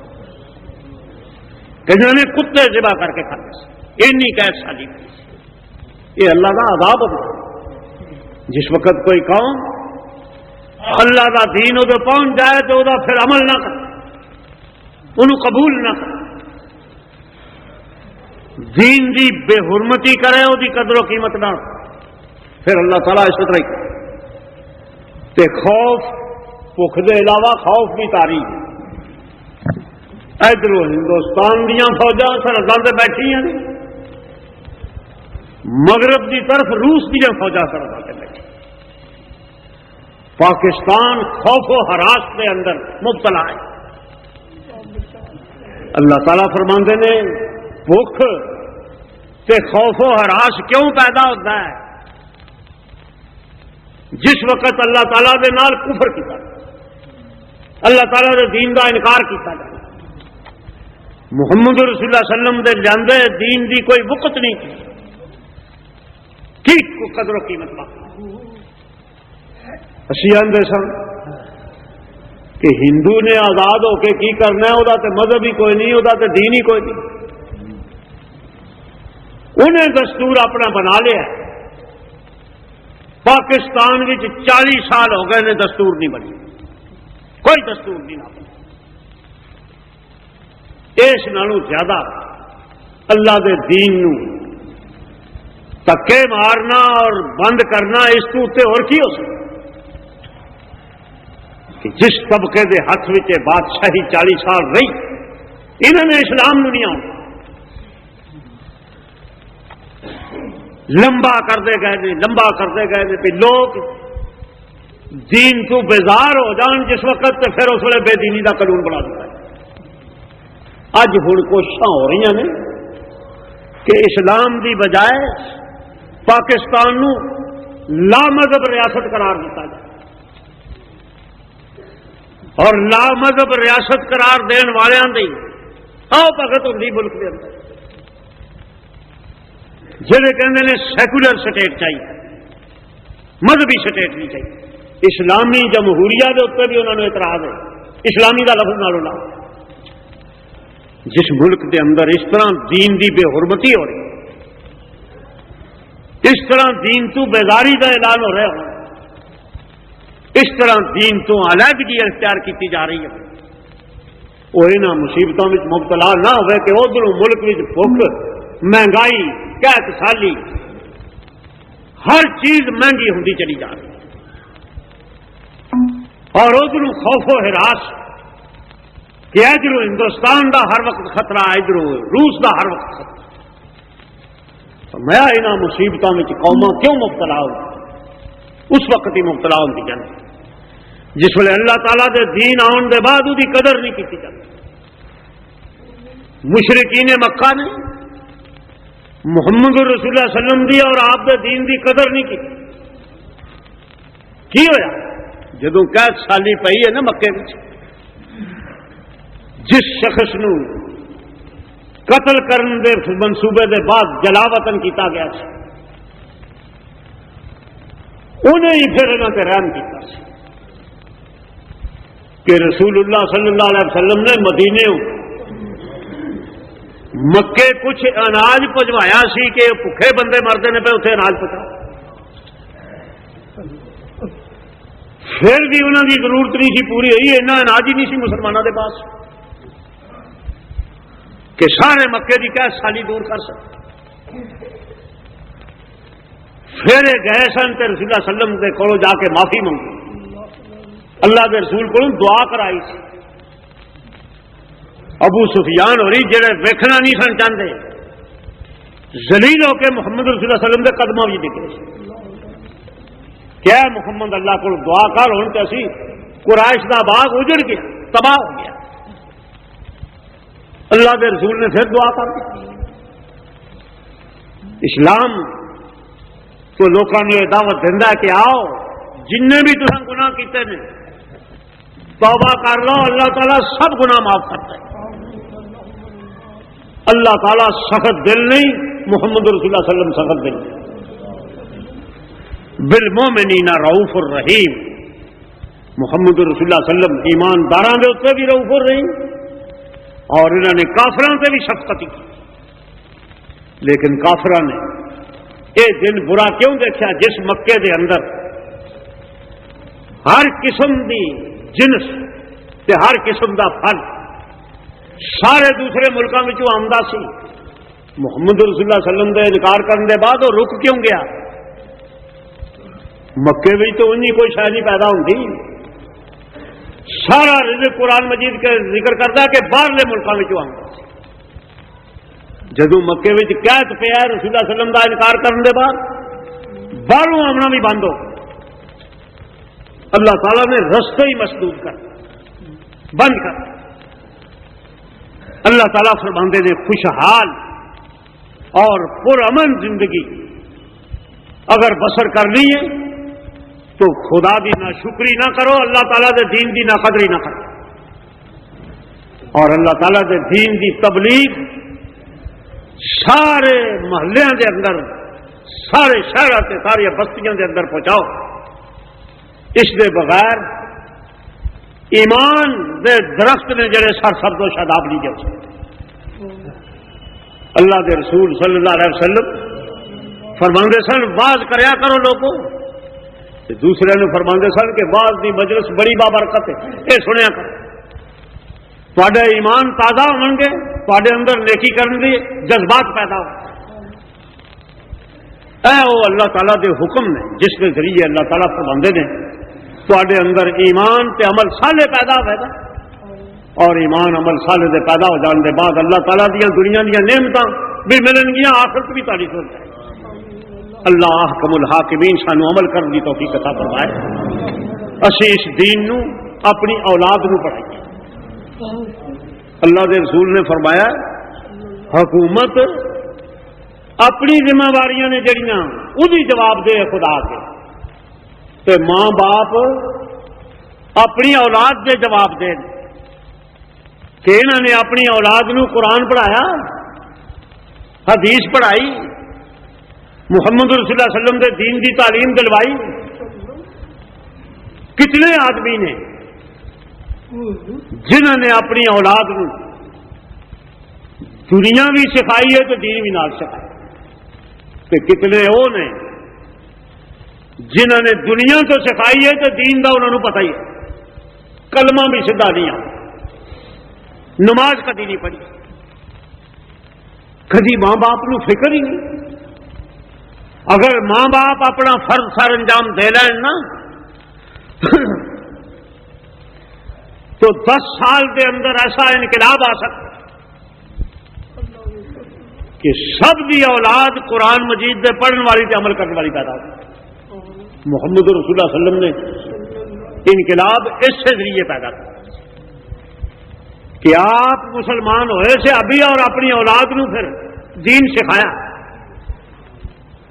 S2: کئی نے کتے ذبح کر کے کھادے سی، اینی قحط سالی پی سی۔ یہ اللہ کا عذاب ہوتا ہے۔ جس وقت کوئی قوم اللہ کا دین ادو پہنچ جائے تو وہ پھر عمل نہ کرے، انہوں قبول نہ کرے، دین دی بے حرمتی کرے، وہ قدر و قیمت نہ، پھر اللہ تعالیٰ اس طرح ہی کرے۔ تے خوف بھوک دے علاوہ خوف بھی تاری ہے۔ ادھر ہندوستان دیا فوجاں سرحدوں سے بیٹھی ہیں، مغرب کی طرف روس دیا فوجاں سرحدوں سے بیٹھی، پاکستان خوف و ہراس کے اندر مبتلا ہے۔ اللہ تعالیٰ فرماندے نے بھوک تے خوف و ہراس کیوں پیدا ہوتا ہے؟ جس وقت اللہ تعالیٰ دے نال کفر کیتا، اللہ تعالیٰ دے دین کا انکار کیتا جائے، محمد رسول اللہ صلی اللہ علیہ وسلم دے جاندے دین دی کوئی وقت نہیں کی قدر و قیمت باقی۔ اسی آندے سن کہ ہندو نے آزاد ہو کے کی کرنا ہے، وہ مذہب ہی کوئی نہیں، وہ دین ہی کوئی نہیں، انہیں دستور اپنا بنا لیا۔ پاکستان میں 40 سال ہو گئے نے دستور نہیں بنی، کوئی دستور نہیں بنی۔ اس نالوں زیادہ اللہ دے دین نو تکے مارنا اور بند کرنا اس تو اتنے اور کی ہو سکتا کہ جس طبقے دے ہاتھ میں بادشاہی 40 سال رہی، انہوں نے اسلام نو نہیں آنا، لمبا کرتے گئے نے، لمبا کرتے گئے نے، پھر لوگ دین تو بیزار ہو جان جس وقت تو پھر اس ویلے بے دینی کا قانون بنا دیتا ہے۔ اج ہوں کوششاں ہو رہی ہیں کہ اسلام دی بجائے پاکستان نو لا مذہب ریاست قرار دیتا جائے، اور لا مذہب ریاست قرار دین والوں کی آؤ بھگت ہوتی ملک کے اندر، جہے کہتے ہیں سیکولر سٹیٹ چاہیے، مذہبی سٹیٹ نہیں چاہیے۔ اسلامی جمہوریہ کے اتنے بھی انہوں نے اعتراض ہے، اسلامی کا لفظ نالوں لا۔ جس ملک کے اندر اس طرح دین دی بے حرمتی ہو رہی، اس طرح دین تو بیزاری کا اعلان ہو رہا ہو، اس طرح دین تو علیحدگی اختیار کی جا رہی ہے، وہ انہاں مصیبتوں میں مبتلا نہ ہوئے کہ ادھر ملک میں بھوک، مہنگائی، قحط سالی، ہر چیز مہنگی ہوتی چلی جا رہی، اور ادھر خوف و ہراس کہ ادھر ہندوستان دا ہر وقت خطرہ، ادھر روس دا ہر وقت خطرہ۔ میں انہاں مصیبتوں میں قوماں کیوں مبتلا ہو؟ اس وقت ہی مبتلا ہوتی جاتی جس ویلے اللہ تعالیٰ دے دین آن دے بعد وہ قدر نہیں کی جاتی۔ مشرکین مکہ نے محمد رسول اللہ صلی اللہ علیہ وسلم دی اور آپ دے دین دی قدر نہیں کی ہویا؟ جدوں قحط سالی پئی ہے نا مکے وچ، جس شخص نو قتل کرن دے منصوبے دے بعد جلا وطن کیتا گیا سی، انہیں ہی پھر انہوں نے رحم کیتا سی کہ رسول اللہ صلی اللہ علیہ وسلم نے مدینے مکے کچھ اناج پجوایا سی کہ بھوکے بندے مرتے نے پہ اتنے اناج پہنچا، پھر بھی انہوں کی ضرورت نہیں سی پوری ہوئی، اتنا اناج ہی نہیں سی مسلمانوں کے پاس کہ سارے مکے کی قحط سالی دور کر سکتے۔ پھر گئے سن تے رسول اللہ صلی اللہ علیہ وسلم کے کولوں جا کے معافی منگی، اللہ کے رسول کو دعا کرائی سی۔ ابو سفیان ہو رہی جڑے ویکھنا نہیں سن چاہتے، ذلیل ہو کے محمد رسول اللہ صلی اللہ علیہ وسلم کے قدموں بھی نکلے کیا محمد اللہ کو دعا کر، ہوں تو اسی قریش دا باغ اجڑ گیا، تباہ ہو گیا۔ اللہ کے رسول نے پھر دعا کر دی۔ اسلام تو لوگوں نے دعوت دینا کہ آؤ جن بھی تم گناہ کیتے ہیں توبہ کر لو، اللہ تعالیٰ سب گناہ معاف کرتا ہے۔ اللہ تعالیٰ سخت دل نہیں، محمد رسول اللہ صلی اللہ علیہ وسلم سفر دیں بالمومنین رؤوف الرحیم. محمد رسول اللہ صلی اللہ علیہ وسلم ایمانداراں دے اوتے بھی رؤوف الرحیم اور انہوں نے کافراں تے بھی شفقت کی. لیکن کافراں نے یہ دن برا کیوں دیکھا جس مکے دے اندر ہر قسم دی جنس تے ہر قسم دا پھل سارے دوسرے ملکوں میں آمدہ سی. محمد رسول اللہ صلی اللہ علیہ وسلم دے انکار کرنے کے بعد وہ رک کیوں گیا؟ مکے میں تو انہیں کوئی شاید نہیں پیدا ہوتی. سارا رزق قرآن مجید کے ذکر کرتا ہے کہ باہرلے ملکوں میں آمدہ سی. جدو مکے میں قید پہ ہے رسول اللہ صلی اللہ علیہ وسلم کا انکار کرنے کے بعد باہروں آمنا بھی بند ہو. اللہ تعالیٰ نے رستے ہی مسدود کر بند کر. اللہ تعالیٰ فرماندے نے خوشحال اور پرامن زندگی اگر بسر کرنی ہے تو خدا دی نہ شکری نہ کرو، اللہ تعالیٰ دے دین دی نہ قدری نہ کرو. اور اللہ تعالیٰ دے دین دی تبلیغ سارے محلے دے اندر، سارے شہروں سے ساری بستیاں دے اندر پہنچاؤ. اس دے بغیر ایمان دے درخت نے جڑے سر سبز و شاداب نہیں جا سکتے. اللہ دے رسول صلی اللہ علیہ وسلم فرماندے سن باز کریا کرو لوگوں، دوسرے نے فرماندے سن کہ باز دی مجلس بڑی بابرکت ہے، یہ سنیا کرو. تھوڑے ایمان تازہ ہون گے، تھوڑے اندر نیکی کرنے کے جذبات پیدا ہو. اے وہ اللہ تعالیٰ دے حکم نے جس کے ذریعے اللہ تعالیٰ فرماندے نے تھوڑے اندر ایمان تے عمل صالح پیدا ہوگا، اور ایمان عمل صالح دے پیدا ہو جان دے بعد اللہ تعالیٰ دیا دنیا دیا نعمتاں بھی ملن گیا، آخرت بھی تعریف ہوتا ہے. اللہ احکم الحاکمین سانو عمل کرنے کی توفیق عطا فرمائے. اسی اس دین نو اپنی اولاد نو پڑھائیے. اللہ دے رسول نے فرمایا حکومت اپنی ذمہ داریاں نے جڑیاں وہی جواب دے خدا کے، تے ماں باپ اپنی اولاد دے جواب دے کہ انہوں نے اپنی اولاد نو قرآن پڑھایا، حدیث پڑھائی، محمد رسول اللہ صلی اللہ علیہ وسلم دے دین دی تعلیم دلوائی. کتنے آدمی نے جنہوں نے اپنی اولاد نو دنیا بھی سکھائی ہے تو دین بھی نال سکھائی. کتنے وہ نے جنہوں نے دنیا تو سکھائی ہے تو دین کا انہوں نے پتہ ہی ہے، کلمہ بھی سیدھا نہیں آتا، نماز کدی نہیں پڑھی، کدی ماں باپ نو فکر ہی نہیں. اگر ماں باپ اپنا فرض سر انجام دے لین نا تو 10 سال کے اندر ایسا انقلاب آ سکتا کہ سب دی اولاد قرآن مجید دے پڑھنے والی تے عمل کرنے والی پیدا ہو. محمد رسول اللہ صلی اللہ علیہ وسلم نے انقلاب اس سے ذریعے پیدا کیا کہ آپ مسلمان ہوئے سے ابھی اور اپنی اولاد نو پھر دین سکھایا.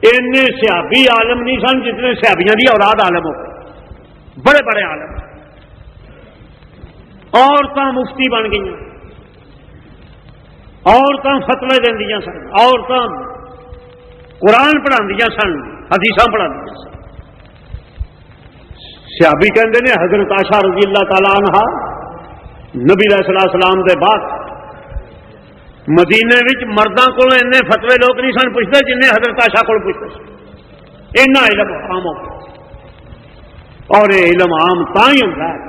S2: اینے صحابی عالم نہیں سن جتنے صحابیاں دی اولاد عالم ہو گئے، بڑے بڑے عالم. عورتاں مفتی بن گئی، عورتاں فتوے دیا سن، عورتاں قرآن پڑھا سن، حدیث پڑھا سن. صحابی کہتے ہیں حضرت عائشہ رضی اللہ تعالی عنہ نبی علیہ السلام دے بعد مدینے وچ مرداں کو اینے فتوے لوگ نہیں سن پوچھتے جن حضرت عائشہ کو پوچھتے سن. اینا علم عام ہو گیا، اور یہ علم عام تا ہی ہوتا ہے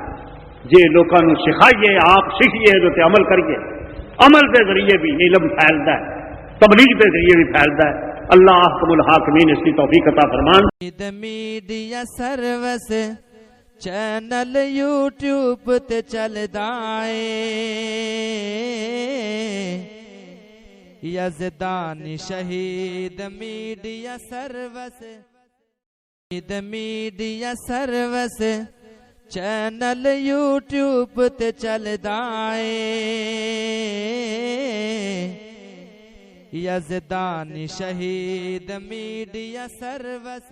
S2: جی لوگوں کو سکھائیے، آپ سیکھیے تو عمل کریے. عمل کے ذریعے بھی علم پھیلتا ہے، تبلیغ کے ذریعے بھی پھیلتا ہے. اللہ احکم الحاکمین اس کی توفیق عطا فرمان.
S1: میڈیا سروس چینل یوٹیوب تے چلدا اے یزدانی شہید میڈیا سروس چینل یوٹیوب تے چلدا اے یزدانی شہید میڈیا سروس